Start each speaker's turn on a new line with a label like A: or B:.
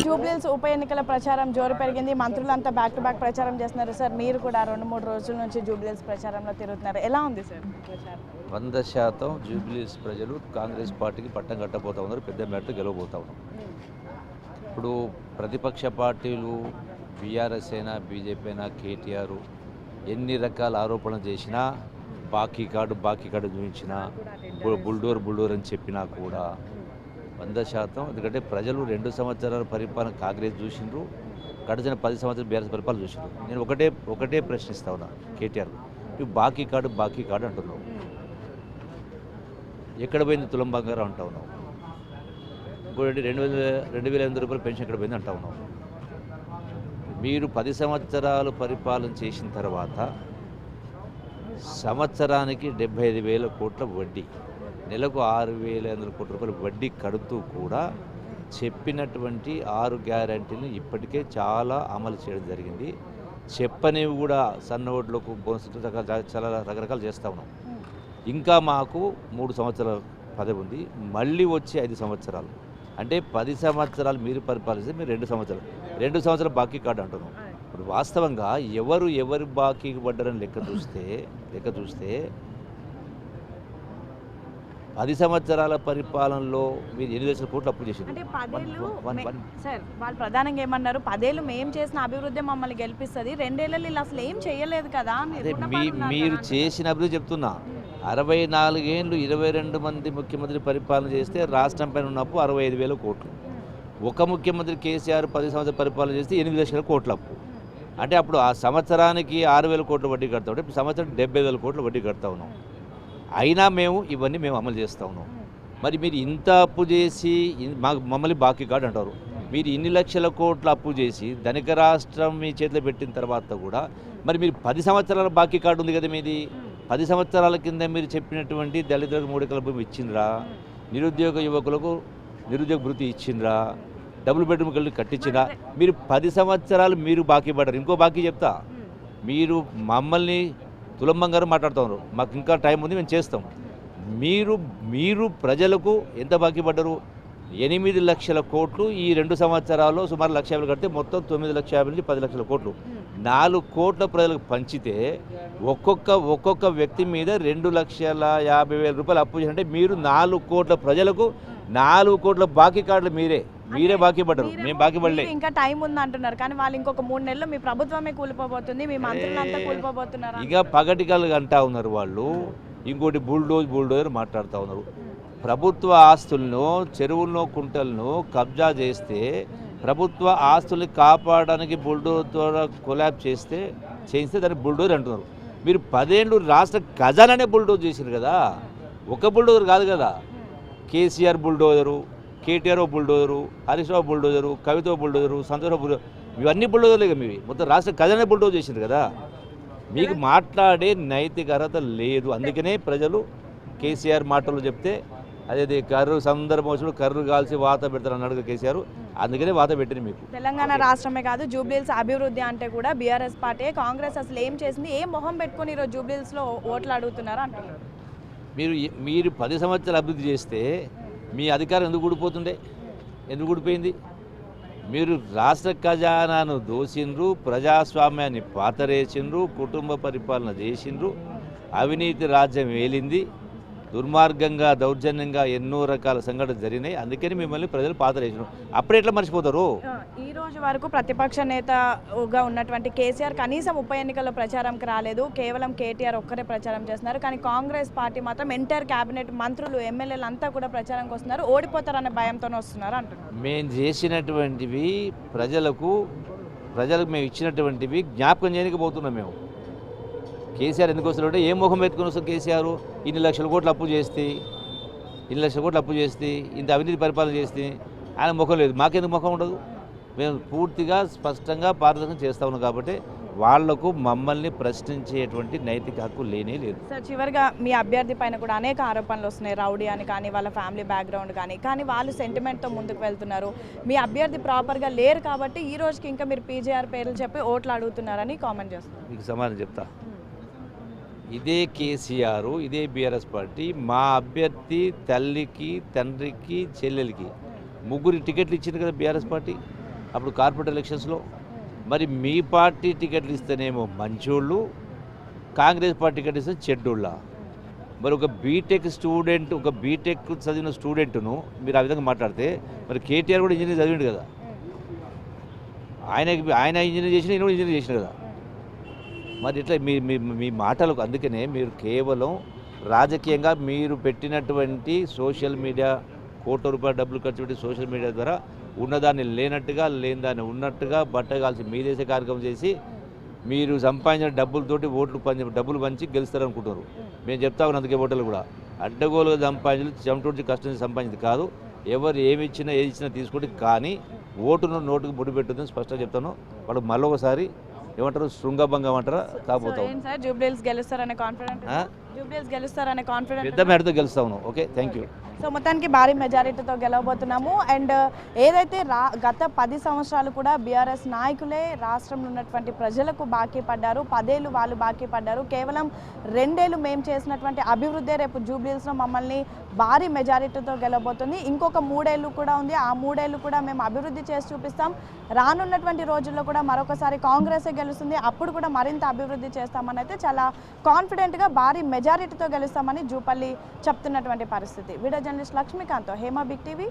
A: జూబ్లీహిల్స్ ఉప ఎన్నికల ప్రచారం జోరు పెరిగింది. మంత్రులంతా బ్యాక్ టు బ్యాక్ ప్రచారం చేస్తున్నారు. సార్ మీరు కూడా 2-3 రోజుల నుంచి జూబ్లీహిల్స్ ప్రచారంలో తిరుగుతున్నారు. ఎలా ఉంది సార్ ప్రచారం?
B: 100% జూబ్లీహిల్స్ ప్రజలు కాంగ్రెస్ పార్టీకి పట్టం కట్టబోతా ఉన్నారు. పెద్ద మేరకు గెలవబోతా ఉన్నారు. ఇప్పుడు ప్రతిపక్ష పార్టీలు బీఆర్ఎస్ అయినా బీజేపీ అయినా కేటీఆర్ ఎన్ని రకాల ఆరోపణలు చేసినా బాకీ కార్డు చూపించినా బుల్డోర్ అని చెప్పినా కూడా 100%, ఎందుకంటే ప్రజలు 2 సంవత్సరాల పరిపాలన కాంగ్రెస్ చూసిండ్రు, గడిచిన 10 సంవత్సరాలు బీఆర్ఎస్ పరిపాలన చూసిండ్రు. నేను ఒకటే ప్రశ్నిస్తా ఉన్నా కేటీఆర్, నువ్వు బాకీ కార్డు అంటున్నావు, ఎక్కడ పోయింది తులం బంగారం అంటా ఉన్నావు, ఇంకోటి 2,800 రూపాయల పెన్షన్ ఎక్కడ పోయింది అంటా ఉన్నావు. మీరు 10 సంవత్సరాలు పరిపాలన చేసిన తర్వాత సంవత్సరానికి 75,000 కోట్ల వడ్డీ, నెలకు 6,500 కోట్ల రూపాయల వడ్డీ కడుతూ కూడా చెప్పినటువంటి 6 గ్యారంటీలను ఇప్పటికే చాలా అమలు చేయడం జరిగింది. చెప్పనివి కూడా సన్న ఓట్లకు బోనస్ చాలా రకరకాలు చేస్తూ ఉన్నాం. ఇంకా మాకు 3 సంవత్సరాల పదవి ఉంది, మళ్ళీ వచ్చి 5 సంవత్సరాలు, అంటే 10 సంవత్సరాలు మీరు పరిపాలిస్తే మీరు 2 సంవత్సరాలు బాకీ కార్డు అంటున్నాం. ఇప్పుడు వాస్తవంగా ఎవరు బాకీకి పడ్డారని లెక్క చూస్తే 10 సంవత్సరాల పరిపాలనలో మీరు 8 లక్షల కోట్లు అప్పు చేసింది.
A: అంటే 10 సార్ వాళ్ళు ప్రధానంగా ఏమన్నారు, 10 ఏళ్ళు మేము చేసిన అభివృద్ధి మమ్మల్ని గెలిపిస్తుంది, 2 ఏళ్ళు ఇలా అసలు ఏం చేయలేదు కదా.
B: మీరు చేసిన అభివృద్ధి చెప్తున్నా. 64 ఏళ్ళు 22 మంది ముఖ్యమంత్రి పరిపాలన చేస్తే రాష్ట్రం పైన ఉన్న అప్పు 65,000 కోట్లు. ఒక ముఖ్యమంత్రి కేసీఆర్ 10 సంవత్సరాల పరిపాలన చేస్తే 8 లక్షల కోట్ల అప్పు. అంటే అప్పుడు ఆ సంవత్సరానికి 6,000 కోట్ల వడ్డీ కడతా ఉంటే ఇప్పుడు సంవత్సరం 70,000 కోట్ల వడ్డీ కడతా ఉన్నాం. అయినా ఇవన్నీ మేము అమలు చేస్తూ ఉన్నాం. మరి మీరు ఇంత అప్పు చేసి మమ్మల్ని బాకీ కార్డు అంటారు. మీరు ఇన్ని లక్షల కోట్ల అప్పు చేసి ధనిక రాష్ట్రం మీ చేతిలో పెట్టిన తర్వాత కూడా మరి మీరు 10 సంవత్సరాల బాకీ కార్డు ఉంది కదా మీది. 10 సంవత్సరాల కింద మీరు చెప్పినటువంటి దళితులకు 3 ఎకరాల భూమి ఇచ్చిండ్రా, నిరుద్యోగ యువకులకు నిరుద్యోగ భృతి ఇచ్చిండ్రా, డబుల్ బెడ్రూమ్ కళ్ళు కట్టించినా. మీరు 10 సంవత్సరాలు మీరు బాకీ పడ్డారు. ఇంకో బాకీ చెప్తా, మీరు మమ్మల్ని తులం బంగారం మాట్లాడుతున్నారు, మాకు ఇంకా టైం ఉంది మేము చేస్తాం. మీరు ప్రజలకు ఎంత బాకీ పడ్డారు? 8 లక్షల కోట్లు. ఈ 2 సంవత్సరాల్లో సుమారు 1,50,000 కడితే మొత్తం 9,50,000 నుంచి 10 లక్షల కోట్లు. 4 కోట్ల ప్రజలకు పంచితే ఒక్కొక్క వ్యక్తి మీద 2,50,000 రూపాయలు అప్పు చేయాలంటే మీరు 4 కోట్ల ప్రజలకు 4 కోట్ల బాకీ కార్డులు మీరే బాకీ పడ్డారు, మేము బాకీ పడలే.
A: ఇంకా టైం ఉంది అంటున్నారు, కానీ వాళ్ళు ఇంకొక 3 నెలల్లో మీ ప్రభుత్వమే కూలిపోబోతుంది, మీ మంత్రులంతా కూలిపోబోతున్నారు.
B: ఇక పగటికలు అంటా ఉన్నారు వాళ్ళు. ఇంకోటి బుల్డోజర్ మాట్లాడుతూ ఉన్నారు. ప్రభుత్వ ఆస్తులను, చెరువులను, కుంటలను కబ్జా చేస్తే ప్రభుత్వ ఆస్తుల్ని కాపాడడానికి బుల్డోజర్ కొలాబ్ చేయిస్తే దాన్ని బుల్డోజర్ అంటున్నారు. మీరు 10 ఏళ్ళు రాష్ట్ర ఖజానానే బుల్డోజర్ చేశారు కదా, ఒక బుల్డోజర్ కాదు కదా. KCR bulldozer, KTR bulldozer, Harish Rao bulldozer, కవిత బుల్డోజరు, సంతోష్ బుల్డోజరు, ఇవన్నీ బుల్డోజర్లే కదా. మీవి మొత్తం రాష్ట్ర ఖజానా బుల్డోజర్ చేశారు కదా. మీకు మాట్లాడే నైతిక అర్హత లేదు. అందుకనే ప్రజలు కేసీఆర్ మాటలు చెప్తే అదే కర్రు సందర్భం వచ్చినప్పుడు కర్రు కాల్చి వాత పెడతారు అన్నాడు కేసీఆర్. అందుకనే వాత పెట్టింది మీకు.
A: తెలంగాణ రాష్ట్రమే కాదు, జూబ్లీహిల్స్ అభివృద్ధి అంటే కూడా బీఆర్ఎస్ పార్టీ, కాంగ్రెస్ అసలు ఏం చేసింది, ఏం మొహం పెట్టుకుని ఈరోజు జూబ్లీహిల్స్లో ఓట్లు అడుగుతున్నారు అంటున్నారు.
B: మీరు 10 సంవత్సరాలు అభివృద్ధి చేస్తే మీ అధికారం ఎందుకు ఊడిపోయింది? మీరు రాష్ట్ర ఖజానాను దోసిండ్రు, ప్రజాస్వామ్యాన్ని పాతరేసిండ్రు, కుటుంబ పరిపాలన చేసిండ్రు, అవినీతి రాజ్యం వేలింది, దుర్మార్గంగా దౌర్జన్యంగా ఎన్నో రకాల సంఘటనలు జరిగినాయి. అందుకని మిమ్మల్ని ప్రజలు పాతరేసినారు. అప్పుడు ఎట్లా మర్చిపోతారు?
A: ఈ రోజు వరకు ప్రతిపక్ష నేతగా ఉన్నటువంటి కేసీఆర్ కనీసం ఉప ఎన్నికల్లో ప్రచారంకి రాలేదు, కేవలం కేటీఆర్ ఒక్కరే ప్రచారం చేస్తున్నారు. కానీ కాంగ్రెస్ పార్టీ మాత్రం ఎంటైర్ క్యాబినెట్ మంత్రులు, ఎమ్మెల్యేలు అంతా కూడా ప్రచారంకి వస్తున్నారు, ఓడిపోతారనే భయంతోనే వస్తున్నారు అంటున్నారు.
B: మేము చేసినటువంటివి ప్రజలకు మేము ఇచ్చినటువంటివి జ్ఞాపకం చేయకపోతున్నాం. మేము కేసీఆర్ ఎందుకు వస్తున్నారంటే ఏం ముఖం పెట్టుకుని వస్తాం? కేసీఆర్ ఇన్ని లక్షల కోట్లు అప్పు చేస్తే ఇంత అవినీతి పరిపాలన చేస్తే ఆయన ముఖం లేదు. మాకెందుకు ముఖం ఉండదు? మేము పూర్తిగా స్పష్టంగా పారదర్శకం చేస్తా ఉన్నాం కాబట్టి వాళ్లకు మమ్మల్ని ప్రశ్నించేటువంటి నైతిక హక్కు లేనే లేదు.
A: సార్ చివరిగా మీ అభ్యర్థి పైన కూడా అనేక ఆరోపణలు వస్తున్నాయి, రౌడీ అని కానీ, వాళ్ళ ఫ్యామిలీ బ్యాక్గ్రౌండ్ కానీ వాళ్ళు సెంటిమెంట్తో ముందుకు వెళ్తున్నారు. మీ అభ్యర్థి ప్రాపర్గా లేరు కాబట్టి ఈ రోజుకి ఇంకా మీరు పీజీఆర్ పేర్లు చెప్పి ఓట్లు అడుగుతున్నారని కామెంట్ చేస్తున్నారు.
B: మీకు సమాధానం చెప్తా. ఇదే కేసీఆర్, ఇదే బీఆర్ఎస్ పార్టీ మా అభ్యర్థి తల్లికి, తండ్రికి, చెల్లెలికి ముగ్గురు టికెట్లు ఇచ్చింది కదా బీఆర్ఎస్ పార్టీ. అప్పుడు కార్పొరేట్ ఎలక్షన్స్లో. మరి మీ పార్టీ టికెట్లు ఇస్తేనేమో మంచోళ్ళు, కాంగ్రెస్ పార్టీ టికెట్ ఇస్తే చెడ్డోళ్ళ. మరి ఒక బీటెక్ స్టూడెంట్, ఒక బీటెక్ చదివిన స్టూడెంట్ను మీరు ఆ విధంగా మాట్లాడితే, మరి కేటీఆర్ కూడా ఇంజనీర్ చదివిండు కదా, ఆయన ఇంజనీర్ చేసిన, నేను ఇంజనీర్ చేసిన కదా. మరి ఇట్లా మీ మీ మీ మాటలకు అందుకనే మీరు కేవలం రాజకీయంగా మీరు పెట్టినటువంటి సోషల్ మీడియా, కోట్ల రూపాయల డబ్బులు ఖర్చు పెట్టి సోషల్ మీడియా ద్వారా ఉన్నదాన్ని లేనట్టుగా, లేని దాన్ని ఉన్నట్టుగా బట్టగాల్సి మీదేసే కార్యక్రమం చేసి మీరు సంపాదించిన డబ్బులతోటి డబ్బులు పంచి గెలుస్తారనుకుంటారు. మేము చెప్తా ఉన్నాం అందుకే ఓటర్లు కూడా, అడ్డగోలుగా సంపాదించి చెమటోడ్చి కష్టం సంపాదించింది కాదు. ఎవరు ఏమి ఇచ్చినా ఏది ఇచ్చినా తీసుకుంటే, కానీ ఓటును నోటుకు ముడిపెట్టుందని స్పష్టంగా చెప్తాను. వాళ్ళు మళ్ళీ ఒకసారి ఏమంటారు, శృంగభంగం అంటారా కాబోతాం.
A: సార్ జూబ్లీహిల్స్ గెలుస్తారనే కాన్ఫిడెంట్, జూబ్లీహిల్స్ గెలుస్తారనే కాన్ఫిడెంట్
B: పెద్ద మేడతో గెలుస్తా ఉన్నాం. Okay, thank you.
A: సో మొత్తానికి భారీ మెజారిటీతో గెలవబోతున్నాము. అండ్ ఏదైతే గత 10 సంవత్సరాలు కూడా బీఆర్ఎస్ నాయకులే రాష్ట్రంలో ఉన్నటువంటి ప్రజలకు బాకీ పడ్డారు. 10 ఏళ్ళు వాళ్ళు బాకీ పడ్డారు. కేవలం 2 ఏళ్ళు మేము చేసినటువంటి అభివృద్ధి రేపు జూబ్లీహిల్స్లో మమ్మల్ని భారీ మెజారిటీతో గెలవబోతుంది. ఇంకొక 3 ఏళ్ళు కూడా ఉంది. ఆ 3 ఏళ్ళు కూడా మేము అభివృద్ధి చేసి చూపిస్తాం. రానున్నటువంటి రోజుల్లో కూడా మరొకసారి కాంగ్రెసే గెలుస్తుంది. అప్పుడు కూడా మరింత అభివృద్ధి చేస్తామని అయితే చాలా కాన్ఫిడెంట్గా భారీ మెజారిటీతో గెలుస్తామని జూపల్లి చెప్తున్నటువంటి పరిస్థితి. వీడియో జర్నలిస్ట్ లక్ష్మీకాంత్తో హేమ, బిగ్ టీవీ.